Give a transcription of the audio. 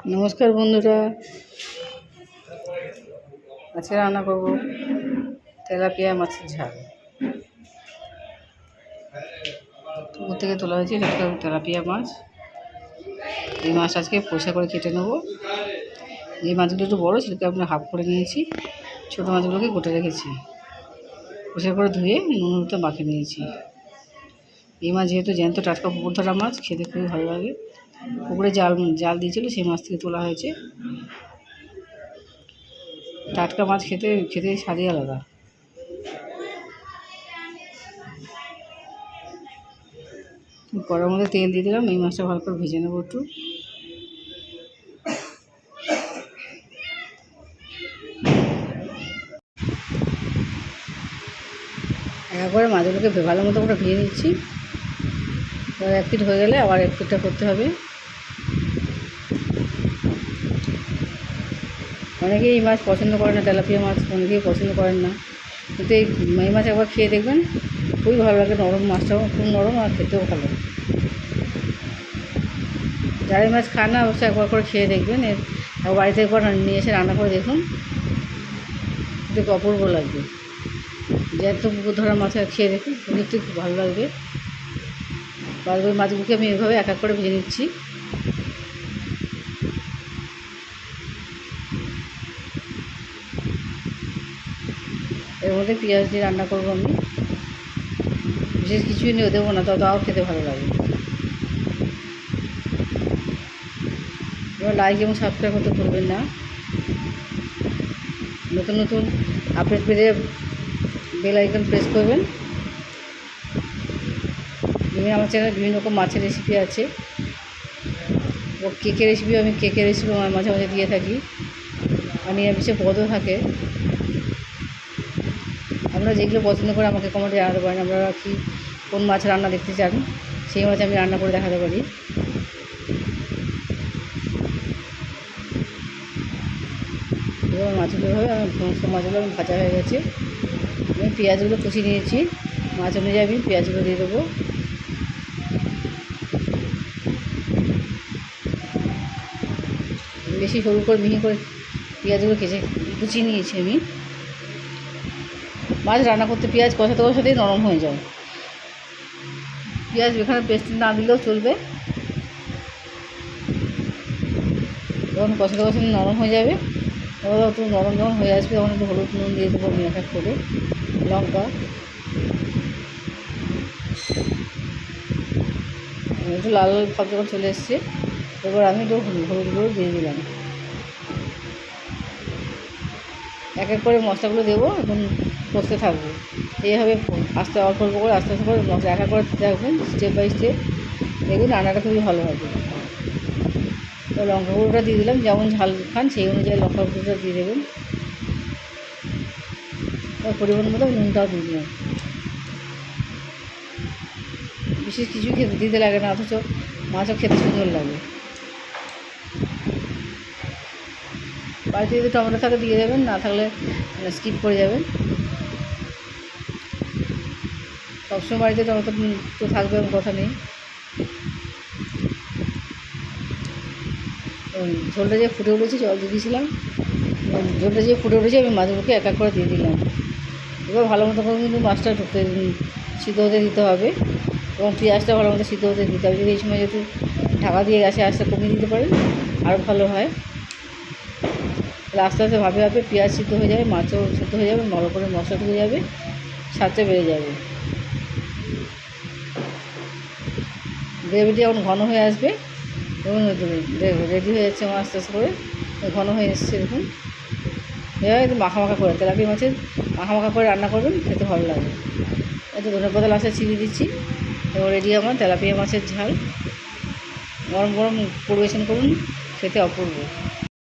নমস্কার বন্ধুরা, আজকে রান্না করব তেলাপিয়া মাছের ঝাল। পুকুর থেকে তোলা হয়েছে তেলাপিয়া মাছ। এই মাছ আজকে পয়সা করে কেটে নেব। এই মাছগুলো একটু বড়ো, সেটাকে আমরা হাফ করে নিয়েছি। ছোটো মাছগুলোকে গোটে রেখেছি, পয়সা করে ধুয়ে নুন হলুদে মাখিয়ে নিয়েছি। এই মাছ যেহেতু জ্যান্ত টাটকা পুকুর ধরা মাছ, খেতে খুবই ভালো লাগে। পুকুরে জাল দিয়েছিল, সেই মাছ থেকে তোলা হয়েছে। টাটকা মাছ খেতে স্বাদই আলাদা। কড়ার মধ্যে তেল দিয়ে দিলাম, এই মাছটা ভালো করে ভেজে নেবো একটু। একবারে মাছগুলোকে ভালো মতো করে ভেজে নিচ্ছি। এবার এক পিঠ হয়ে গেলে আবার এক পিঠটা করতে হবে। অনেকেই এই মাছ পছন্দ করে না, তেলাপিয়া মাছ অনেকেই পছন্দ করেন না, কিন্তু এই মাছ একবার খেয়ে দেখবেন, খুবই ভালো লাগে। নরম, মাছটাও খুব নরম আর খেতেও ভালো। যারা এই মাছ খান না, অবশ্যই একবার করে খেয়ে দেখবেন। বাড়িতে একবার নিয়ে এসে রান্না করে দেখুন, দেখতে অপূর্ব লাগবে। জ্যান্ত পুকুর ধরা মাছ খেয়ে দেখুন, দেখতে খুব ভালো লাগবে। ওই মাছগুলোকে আমি এভাবে এক এক করে ভেজে নিচ্ছি। এর মধ্যে পেঁয়াজ দিয়ে রান্না করবো আমি, বিশেষ কিছুই নিয়ে দেবো না, তাও খেতে ভালো লাগে। এবার লাইক এবং সাবস্ক্রাইব করতে ভুলবেন না। নতুন নতুন আপডেট পেতে বেল আইকন প্রেস করবেন। আমার চ্যানেলে বিভিন্ন রকম মাছের রেসিপি আছে, ও কেকের রেসিপিও আমি মাঝে মাঝে দিয়ে থাকি। আর নিরামিষে পদও থাকে। আপনারা যেগুলো পছন্দ করে আমাকে কমেন্টে জানাতে পারেন। আপনারা কি কোন মাছ রান্না দেখতে চান, সেই মাছ আমি রান্না করে দেখাতে পারি। এবার মাছগুলো হবে, সমস্ত মাছগুলো আমি ভাজা হয়ে গেছে। আমি পেঁয়াজগুলো কুচি নিয়েছি, মাছ অনুযায়ী আমি পেঁয়াজগুলো দিয়ে দেবো। বেশি সরু করে মিহি করে পেঁয়াজগুলো কুচিয়ে নিয়েছি আমি। মাছ রান্না করতে পেঁয়াজ কষাতেই নরম হয়ে যায়। পেঁয়াজ এখানে পেস্ট না দিলেও চলবে, যখন কষাতে নরম হয়ে যাবে। এবার একটু নরম যখন হয়ে আসবে, তখন একটু হলুদ নুন দিয়ে দেবো আমি এক এক করে, লঙ্কা, একটু লাল ভাব যখন চলে এসছে, এবার আমি একটু হলুদ গুঁড়ো দিয়ে দিলাম। এক এক করে মশলাগুলো দেবো, এখন কষতে থাকবো। এইভাবে অল্প অল্প করে আস্তে করে মশলা এক এক করে দিতে থাকবেন, স্টেপ বাই স্টেপ। দেখুন রান্নাটা খুবই ভালো হবে। তো লঙ্কা গুঁড়োটা দিয়ে দিলাম, যেমন ঝাল খান সেই অনুযায়ী লঙ্কা গুঁড়োটা দিয়ে দেবেন। পরিমাণ মতো নুনটাও দিয়ে দিলাম। বিশেষ কিছু দিতে লাগে না, অথচ মাছও খেতে সুন্দর লাগে। বাড়িতে যদি টমেটো থাকে দিয়ে দেবেন, না থাকলে স্কিপ করে যাবেন। সবসময় বাড়িতে টমেটো তো থাকবে, এমন কথা নেই। ঝোলটা যে ফুটে উঠেছে, জল দিয়ে দিয়েছিলাম। ঝোলটা যে ফুটে উঠেছে, আমি মাছগুলোকে এক এক করে দিয়ে দিলাম। এবার ভালো মতো করে কিন্তু মাছটা সিদ্ধ হতে দিতে হবে, এবং পেঁয়াজটা ভালো মতো সিদ্ধ হতে দিতে হবে। যদি এই সময় যেহেতু ঢাকা দিয়ে গেছে, আস্তে কমিয়ে দিতে পারেন, আরও ভালো হয়। তাহলে আস্তে আস্তে ভাবে পেঁয়াজ সিদ্ধ হয়ে যাবে, মাছও সিদ্ধ হয়ে যাবে, ভালো করে মশলা ঢুকে যাবে, স্বাদটা বেড়ে যাবে। গ্রেভিটি যখন ঘন হয়ে আসবে, এবং রেডি হয়ে যাচ্ছে আমার আস্তে আস্তে করে, ঘন হয়ে এসছে। দেখুন এভাবে একটু মাখা করে তেলাপিয়া মাছের মাখা করে রান্না করবেন, খেতে ভালো লাগে। একটু ধনেপাতা লাস্টে ছিঁড়ে দিচ্ছি। এবং রেডি আমার তেলাপিয়া মাছের ঝাল। গরম গরম পরিবেশন করুন, খেতে অপূর্ব।